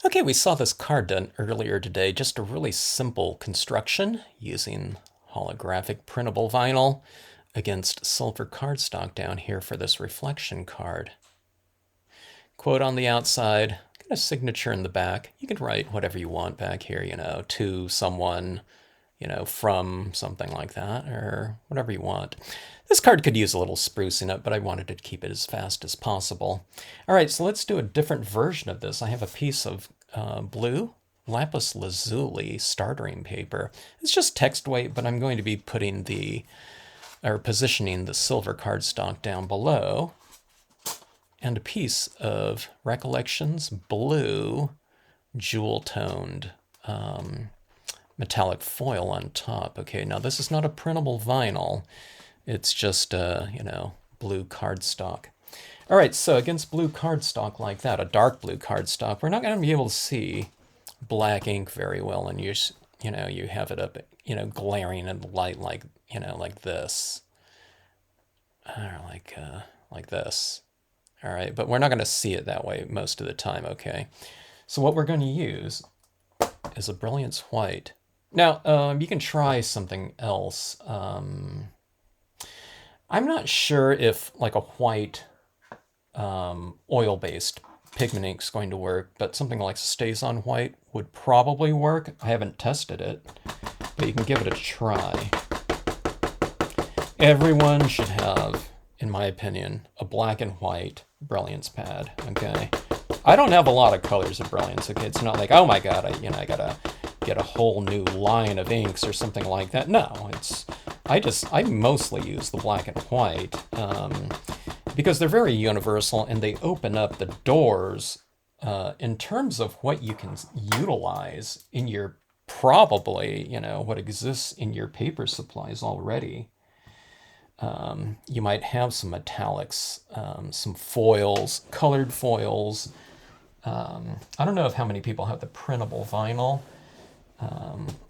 Okay, we saw this card done earlier today, just a really simple construction using holographic printable vinyl against silver cardstock down here for this reflection card. Quote on the outside, got a signature in the back. You can write whatever you want back here, to someone, from something like that, or whatever you want. This card could use a little sprucing up, but I wanted to keep it as fast as possible. All right, so let's do a different version of this. I have a piece of blue lapis lazuli startering paper. It's just text weight, but I'm going to be positioning the silver cardstock down below, and a piece of Recollections blue jewel-toned metallic foil on top. Okay, now this is not a printable vinyl. It's just, blue cardstock. All right, so against blue cardstock like that, a dark blue cardstock, we're not going to be able to see black ink very well, and you have it up, glaring in the light like this, or like this. All right, but we're not going to see it that way most of the time, okay? So what we're going to use is a Brilliance White. Now, you can try something else. I'm not sure if like a white oil-based pigment ink is going to work, but something like StazOn White would probably work. I haven't tested it, but you can give it a try. Everyone should have, in my opinion, a black and white Brilliance pad, okay? I don't have a lot of colors of Brilliance, okay? It's not like, oh my God, I gotta get a whole new line of inks or something like that. No, I mostly use the black and white because they're very universal and they open up the doors in terms of what you can utilize in your what exists in your paper supplies already. You might have some metallics, some foils, colored foils. I don't know how many people have the printable vinyl,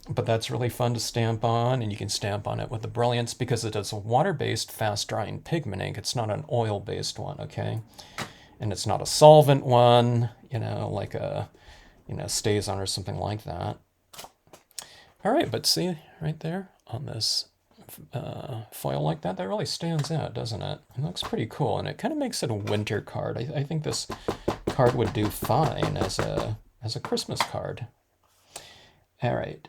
but that's really fun to stamp on, and you can stamp on it with the Brilliance because it is a water-based, fast-drying pigment ink. It's not an oil-based one, okay? And it's not a solvent one, like a, StazOn or something like that. All right, but see right there on this foil like that, that really stands out, doesn't it? It looks pretty cool, and it kind of makes it a winter card. I think this card would do fine as a Christmas card. All right,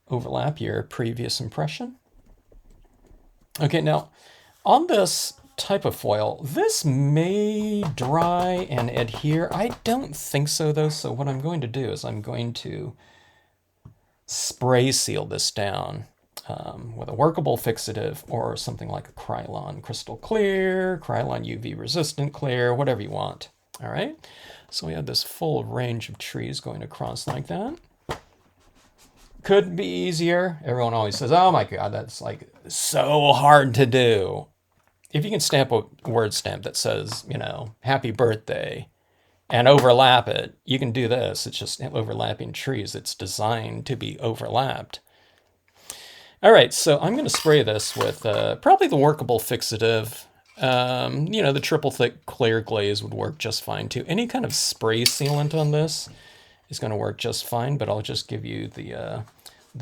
overlap your previous impression. Okay, now on this type of foil, this may dry and adhere. I don't think so though, so what I'm going to do is I'm going to spray seal this down with a workable fixative or something like a Krylon Crystal Clear, Krylon UV Resistant Clear, whatever you want. All right, so we have this full range of trees going across like that. Could be easier. Everyone always says, oh my God, that's like so hard to do. If you can stamp a word stamp that says, happy birthday, and overlap it, you can do this. It's just overlapping trees. It's designed to be overlapped. All right, so I'm going to spray this with probably the workable fixative. The triple thick clear glaze would work just fine too. Any kind of spray sealant on this is going to work just fine, but I'll just give you the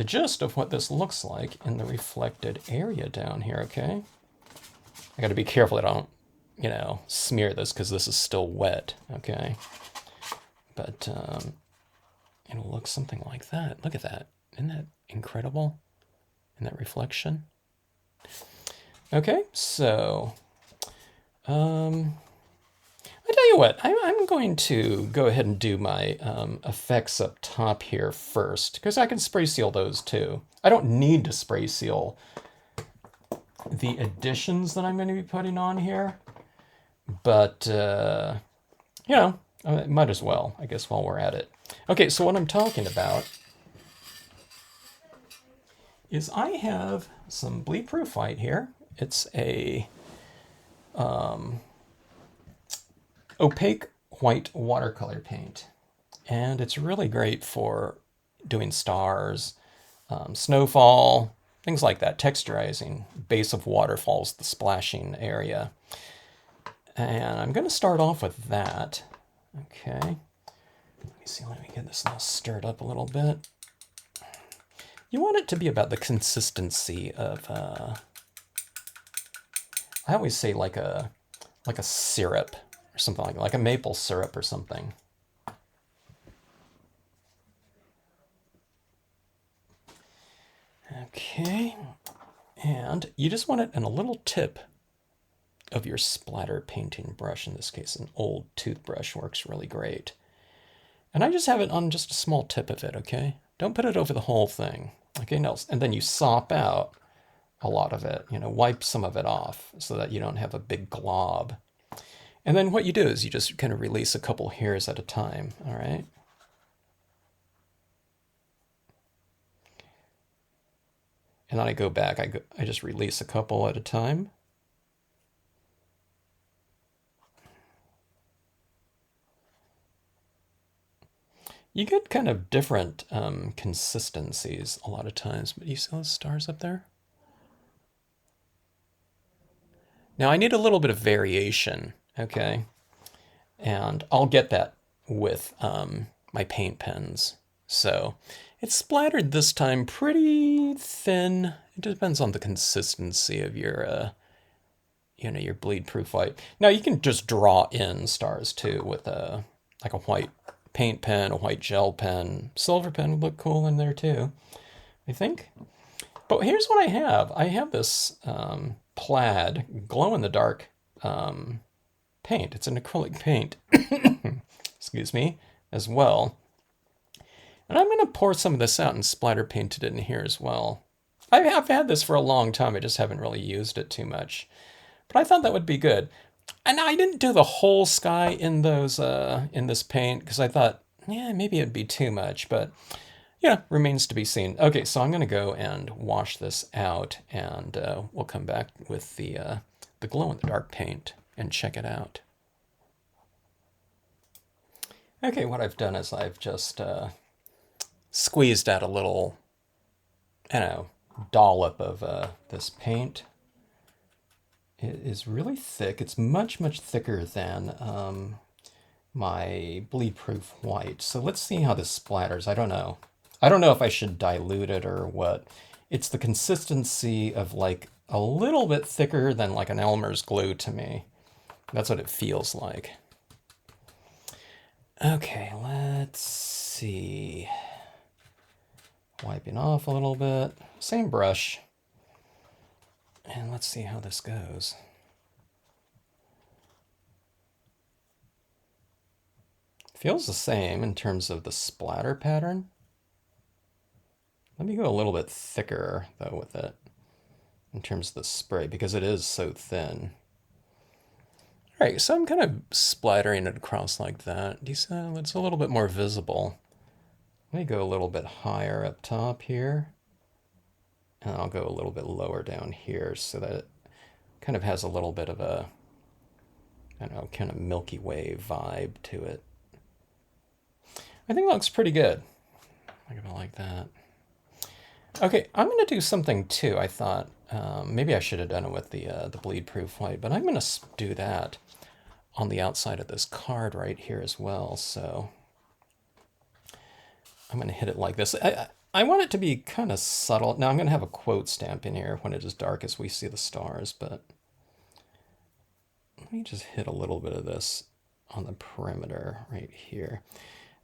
gist of what this looks like in the reflected area down here, okay? I got to be careful that I don't, smear this because this is still wet, okay? But it'll look something like that. Look at that. Isn't that incredible? In that reflection. Okay, so I tell you what, I'm going to go ahead and do my effects up top here first, because I can spray seal those too. I don't need to spray seal the additions that I'm going to be putting on here, but, I might as well, I guess, while we're at it. Okay, so what I'm talking about is I have some bleed-proof white here. It's a opaque white watercolor paint, and it's really great for doing stars, snowfall, things like that, texturizing base of waterfalls, the splashing area. And I'm going to start off with that. Okay, see, let me get this all stirred up a little bit. You want it to be about the consistency of, I always say like a syrup or something like a maple syrup or something. Okay, and you just want it in a little tip of your splatter painting brush. In this case, an old toothbrush works really great. And I just have it on just a small tip of it, okay? Don't put it over the whole thing. Okay, no, and then you sop out a lot of it, wipe some of it off so that you don't have a big glob. And then what you do is you just kind of release a couple hairs at a time, all right? And then I go back, I just release a couple at a time. You get kind of different consistencies a lot of times, but you see those stars up there? Now I need a little bit of variation, okay? And I'll get that with my paint pens. So it's splattered this time pretty thin. It depends on the consistency of your, your bleed-proof white. Now you can just draw in stars too with like a white paint pen, a white gel pen. Silver pen would look cool in there too, I think. But here's what I have. I have this plaid glow-in-the-dark paint. It's an acrylic paint, excuse me, as well. And I'm going to pour some of this out and splatter paint it in here as well. I have had this for a long time. I just haven't really used it too much. But I thought that would be good. And I didn't do the whole sky in those in this paint because I thought, yeah, maybe it'd be too much. But yeah, remains to be seen. Okay, so I'm going to go and wash this out, and we'll come back with the glow-in-the-dark paint and check it out. Okay, what I've done is I've just squeezed out a little, dollop of this paint. It is really thick. It's much, much thicker than my bleed-proof white. So let's see how this splatters. I don't know. I don't know if I should dilute it or what. It's the consistency of like a little bit thicker than like an Elmer's glue to me. That's what it feels like. Okay, let's see. Wiping off a little bit. Same brush. And let's see how this goes. Feels the same in terms of the splatter pattern. Let me go a little bit thicker, though, with it in terms of the spray, because it is so thin. All right, so I'm kind of splattering it across like that. Do you see? It's a little bit more visible. Let me go a little bit higher up top here. And I'll go a little bit lower down here so that it kind of has a little bit of a, I don't know, kind of Milky Way vibe to it. I think it looks pretty good. Think about it like that. Okay, I'm going to do something too. I thought maybe I should have done it with the bleed-proof white, but I'm going to do that on the outside of this card right here as well. So I'm going to hit it like this. I want it to be kind of subtle. Now I'm going to have a quote stamp in here when it is dark as we see the stars, but let me just hit a little bit of this on the perimeter right here.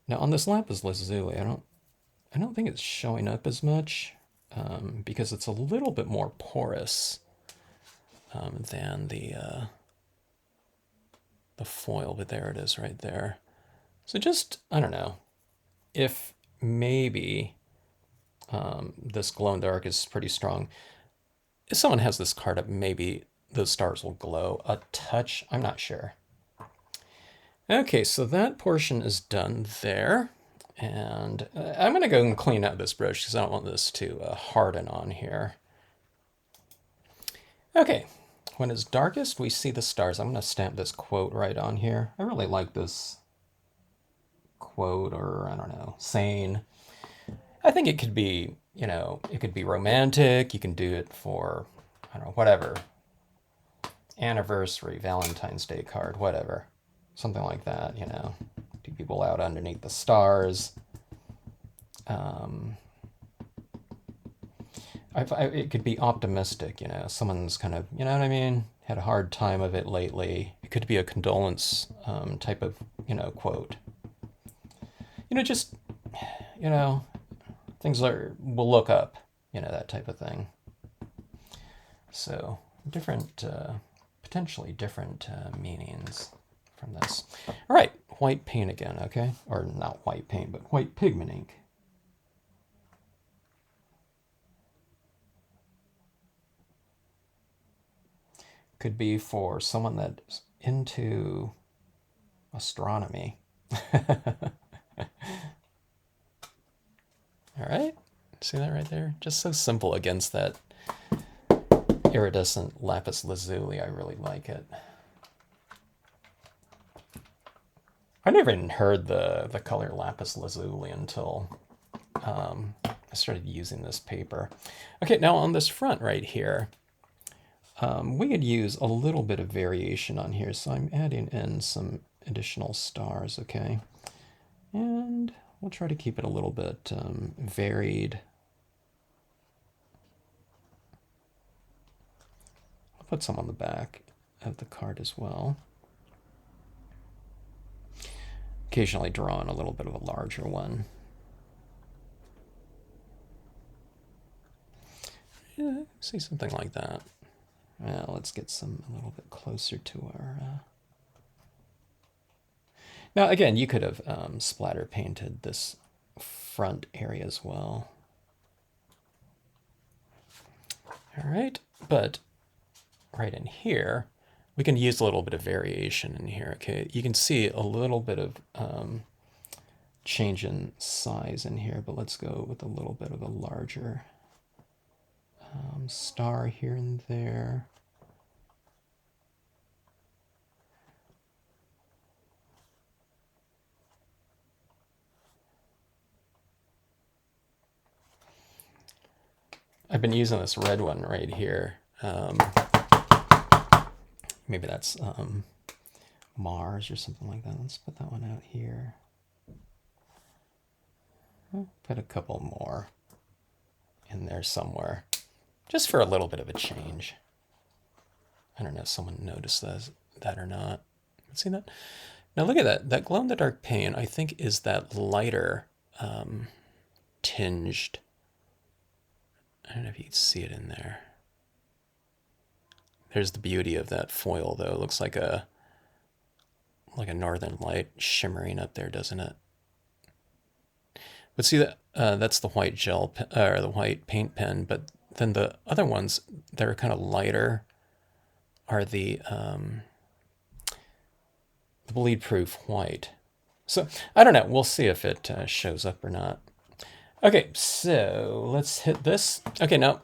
Now on this lapis lazuli, I don't think it's showing up as much because it's a little bit more porous than the foil, but there it is right there. So just, I don't know, if maybe this glow in the dark is pretty strong. If someone has this card up, maybe those stars will glow a touch. I'm not sure. Okay, so that portion is done there. And I'm going to go and clean out this brush because I don't want this to harden on here. Okay, when it's darkest, we see the stars. I'm going to stamp this quote right on here. I really like this quote, or I don't know, saying. I think it could be, it could be romantic. You can do it for, I don't know, whatever. Anniversary, Valentine's Day card, whatever. Something like that, people out underneath the stars. It could be optimistic, you know, someone's kind of, you know what I mean, had a hard time of it lately. It could be a condolence type of, you know, quote. You know, just, you know, things will look up, you know, that type of thing. So different, potentially different meanings from this. All right, white paint again, okay? Or not white paint, but white pigment ink. Could be for someone that's into astronomy. All right, see that right there? Just so simple against that iridescent lapis lazuli. I really like it. I never even heard the color lapis lazuli until I started using this paper. Okay, now on this front right here, we could use a little bit of variation on here, so I'm adding in some additional stars, okay? And we'll try to keep it a little bit varied. I'll put some on the back of the card as well. Occasionally draw in a little bit of a larger one. Yeah, see something like that. Now let's get some a little bit closer to our... Now again, you could have splatter painted this front area as well. All right, but right in here, we can use a little bit of variation in here, okay? You can see a little bit of change in size in here, but let's go with a little bit of a larger star here and there. I've been using this red one right here. Maybe that's Mars or something like that. Let's put that one out here. I'll put a couple more in there somewhere, just for a little bit of a change. I don't know if someone noticed that or not. See that? Now look at that. That glow-in-the-dark paint, I think, is that lighter tinged. I don't know if you can see it in there. There's the beauty of that foil, though. It looks like a northern light shimmering up there, doesn't it? But see that that's the white gel or the white paint pen. But then the other ones that are kind of lighter are the bleed-proof white. So I don't know. We'll see if it shows up or not. Okay, so let's hit this. Okay, now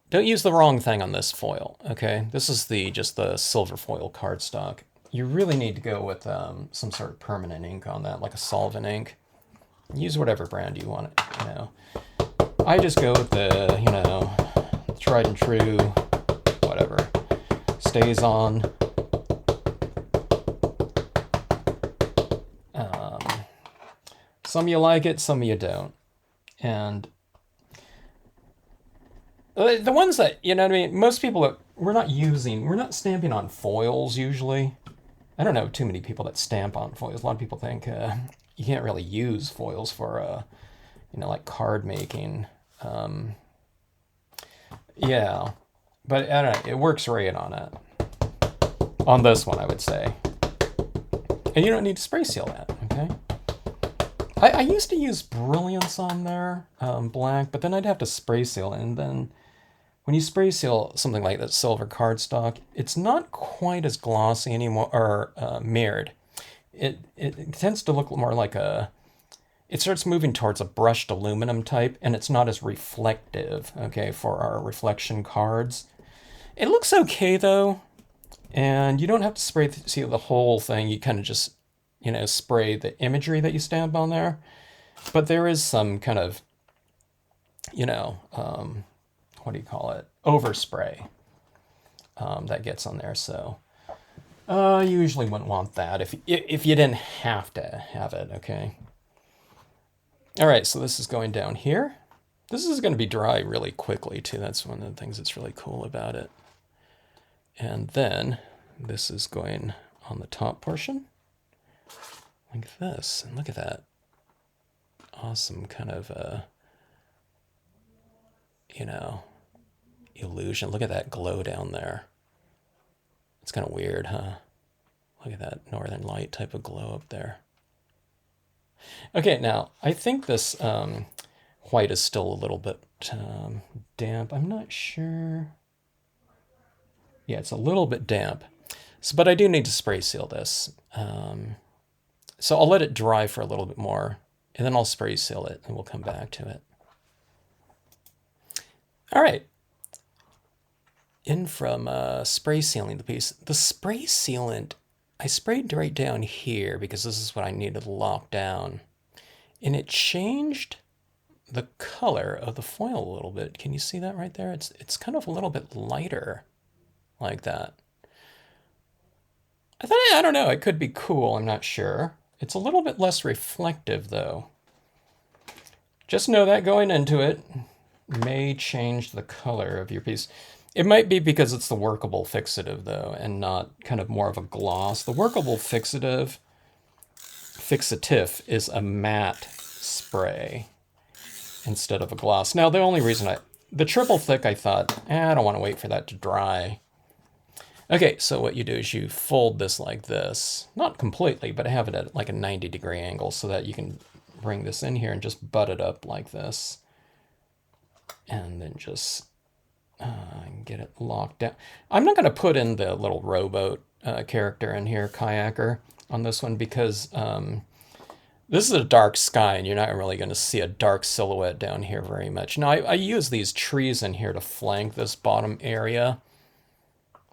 don't use the wrong thing on this foil, okay? This is just the silver foil cardstock. You really need to go with some sort of permanent ink on that, like a solvent ink. Use whatever brand you want, you know. I just go with the, you know, tried and true, whatever. Stays on. Some of you like it, some of you don't. And the ones that, you know what I mean, most people, we're not stamping on foils usually. I don't know too many people that stamp on foils. A lot of people think you can't really use foils for, you know, like card making. Yeah, but I don't know, it works right on it. On this one, I would say. And you don't need to spray seal that, okay? I used to use Brilliance on there, black, but then I'd have to spray seal it, and then when you spray seal something like that silver cardstock, it's not quite as glossy anymore, or mirrored. It tends to look more like it starts moving towards a brushed aluminum type, and it's not as reflective, okay, for our reflection cards. It looks okay, though, and you don't have to spray seal the whole thing. You kind of just, you know, spray the imagery that you stamp on there. But there is some kind of, you know, what do you call it? Overspray that gets on there. So You usually wouldn't want that if you didn't have to have it, okay? All right, so this is going down here. This is going to be dry really quickly, too. That's one of the things that's really cool about it. And then this is going on the top portion, like this. And look at that. Awesome kind of, you know, illusion. Look at that glow down there. It's kind of weird, huh? Look at that northern light type of glow up there. Okay, now, I think this white is still a little bit damp. I'm not sure. Yeah, it's a little bit damp. So, but I do need to spray seal this. So I'll let it dry for a little bit more, and then I'll spray seal it, and we'll come back to it. All right. In from spray sealing the piece. The spray sealant, I sprayed right down here because this is what I needed to lock down. And it changed the color of the foil a little bit. Can you see that right there? It's kind of a little bit lighter like that. I don't know, it could be cool, I'm not sure. It's a little bit less reflective though. Just know that going into it may change the color of your piece. It might be because it's the workable fixative though, and not kind of more of a gloss. The workable fixative is a matte spray instead of a gloss. Now the only reason the triple thick, I thought, I don't want to wait for that to dry. Okay, so what you do is you fold this like this. Not completely, but I have it at like a 90-degree angle so that you can bring this in here and just butt it up like this. And then just get it locked down. I'm not going to put in the little rowboat character in here, kayaker, on this one because this is a dark sky and you're not really going to see a dark silhouette down here very much. Now, I use these trees in here to flank this bottom area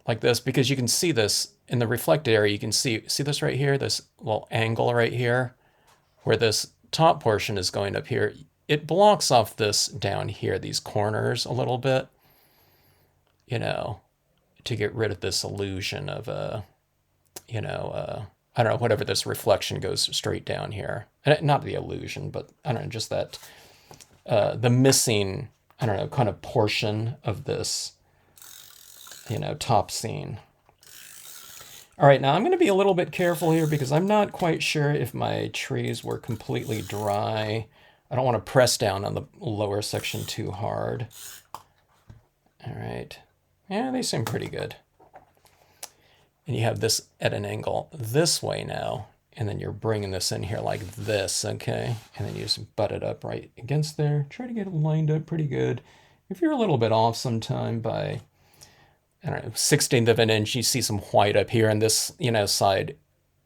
like this because you can see this in the reflected area. You can see this right here, this little angle right here where this top portion is going up here. It blocks off this down here, these corners a little bit, you know, to get rid of this illusion of you know, I don't know, whatever this reflection goes straight down here. And not the illusion, but I don't know, just that, the missing, I don't know, kind of portion of this, you know, top scene. All right, now I'm going to be a little bit careful here because I'm not quite sure if my trees were completely dry. I don't want to press down on the lower section too hard. All right. Yeah, they seem pretty good. And you have this at an angle this way now, and then you're bringing this in here like this, okay? And then you just butt it up right against there. Try to get it lined up pretty good. If you're a little bit off sometime by, I don't know, 1/16 of an inch, you see some white up here, and this, you know, side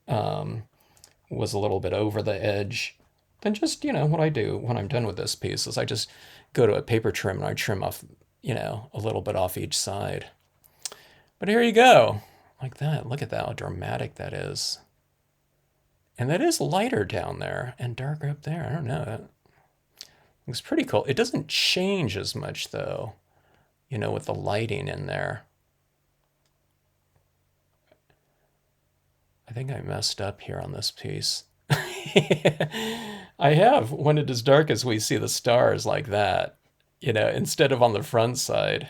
was a little bit over the edge, then just, you know, what I do when I'm done with this piece is I just go to a paper trim and I trim off, you know, a little bit off each side. But here you go. Like that. Look at that, how dramatic that is. And that is lighter down there and darker up there. I don't know. It's pretty cool. It doesn't change as much, though, you know, with the lighting in there. I think I messed up here on this piece. I have. When it is dark as we see the stars like that, you know, instead of on the front side.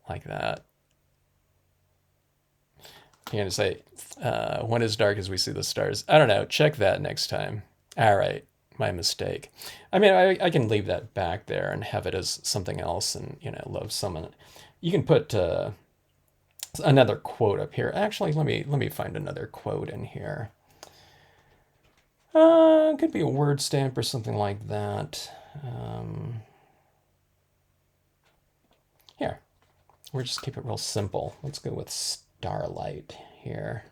Like that. You're going to say, when it's dark as we see the stars. I don't know. Check that next time. All right. My mistake. I mean, I can leave that back there and have it as something else and, you know, love someone. You can put another quote up here. Actually, let me find another quote in here. It could be a word stamp or something like that. Here. We'll just keep it real simple. Let's go with starlight here.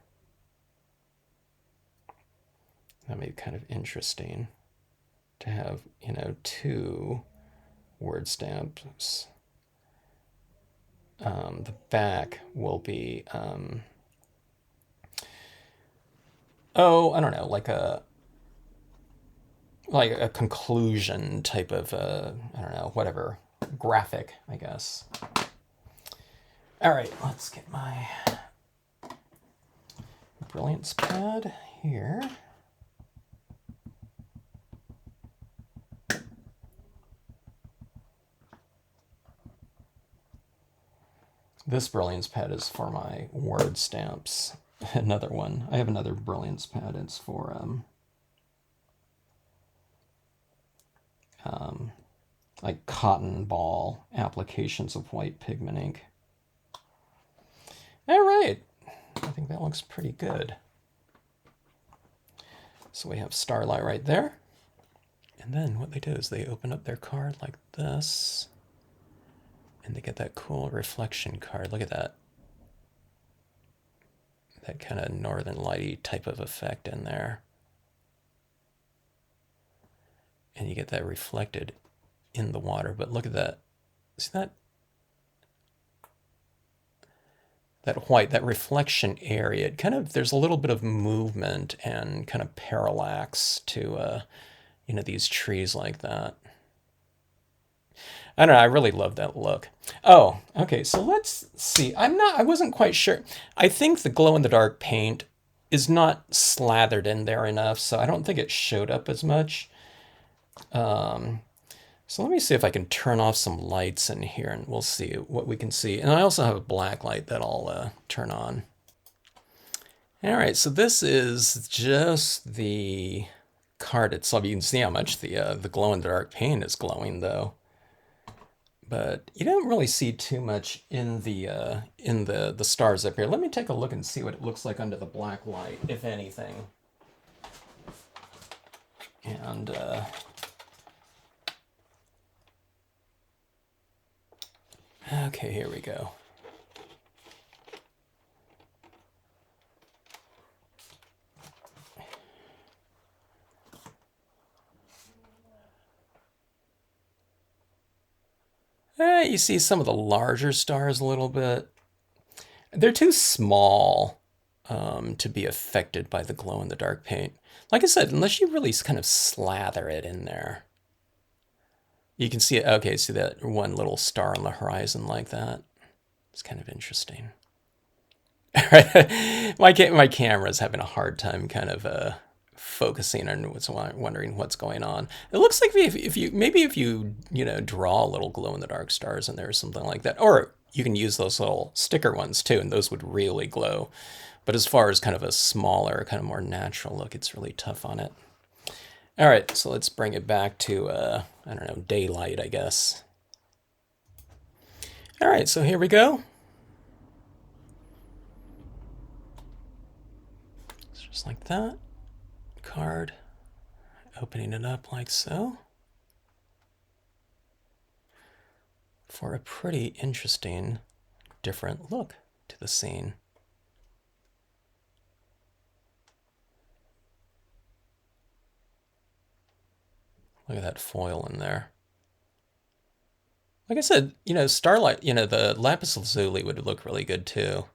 That may be kind of interesting to have, you know, two word stamps. The back will be, oh, I don't know, like a conclusion type of, I don't know, whatever, graphic, I guess. All right, let's get my brilliance pad here. This brilliance pad is for my word stamps. Another one. I have another brilliance pad. It's for like cotton ball applications of white pigment ink. All right, I think that looks pretty good. So we have Starlight right there. And then what they do is they open up their card like this. And they get that cool reflection card. Look at that. That kind of northern lighty type of effect in there. And you get that reflected in the water. But look at that. See that? That white, that reflection area, it kind of, there's a little bit of movement and kind of parallax to, you know, these trees like that. I don't know, I really love that look. Oh, okay, so let's see. I wasn't quite sure. I think the glow-in-the-dark paint is not slathered in there enough, so I don't think it showed up as much. So let me see if I can turn off some lights in here and we'll see what we can see. And I also have a black light that I'll turn on. All right, so this is just the card itself. You can see how much the glow-in-the-dark paint is glowing though. But you don't really see too much in the stars up here. Let me take a look and see what it looks like under the black light, if anything. And okay, here we go. You see some of the larger stars a little bit. They're too small to be affected by the glow-in-the-dark paint. Like I said, unless you really kind of slather it in there. You can see it. Okay, see that one little star on the horizon like that? It's kind of interesting. My camera's having a hard time kind of focusing on wondering what's going on. It looks like if you draw little glow-in-the-dark stars in there or something like that, or you can use those little sticker ones too, and those would really glow. But as far as kind of a smaller, kind of more natural look, it's really tough on it. All right, so let's bring it back to, I don't know, daylight, I guess. All right, so here we go. It's just like that. Card, opening it up like so. For a pretty interesting, different look to the scene. Look at that foil in there. Like I said, starlight, the lapis lazuli would look really good too.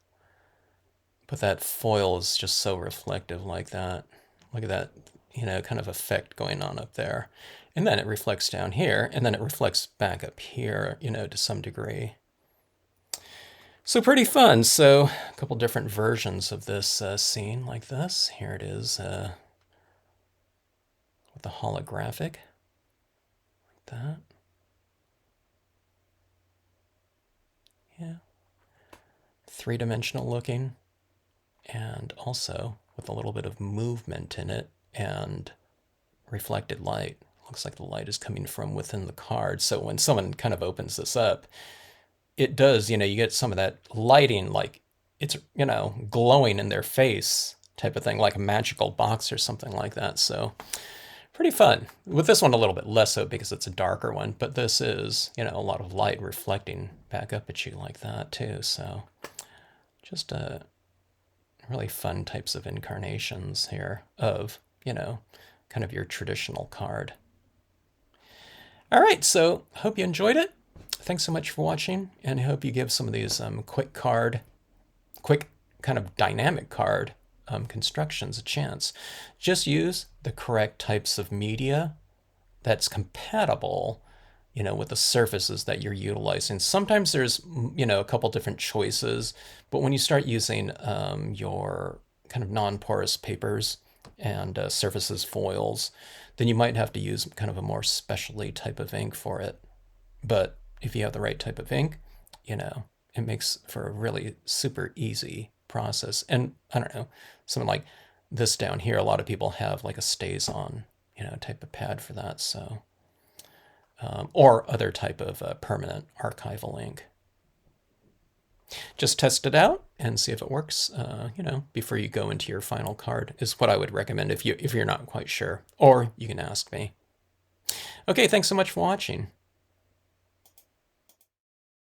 But that foil is just so reflective like that. Look at that, kind of effect going on up there. And then it reflects down here, and then it reflects back up here, to some degree. So pretty fun. So a couple different versions of this scene like this. Here it is with the holographic. That. Yeah. Three-dimensional looking, and also with a little bit of movement in it and reflected light. Looks like the light is coming from within the card. So when someone kind of opens this up, it does, you get some of that lighting, like it's, glowing in their face type of thing, like a magical box or something like that. So pretty fun. With this one a little bit less so because it's a darker one, but this is, a lot of light reflecting back up at you like that too. So just really fun types of incarnations here of, kind of your traditional card. All right, so hope you enjoyed it. Thanks so much for watching, and I hope you give some of these quick kind of dynamic card constructions a chance. Just use the correct types of media that's compatible, with the surfaces that you're utilizing. Sometimes there's, a couple different choices, but when you start using your kind of non-porous papers and surfaces foils, then you might have to use kind of a more specialty type of ink for it. But if you have the right type of ink, it makes for a really super easy process. And I don't know, something like this down here, a lot of people have like a StazOn, type of pad for that. So, or other type of permanent archival ink. Just test it out and see if it works, before you go into your final card is what I would recommend if you're not quite sure, or you can ask me. Okay, thanks so much for watching.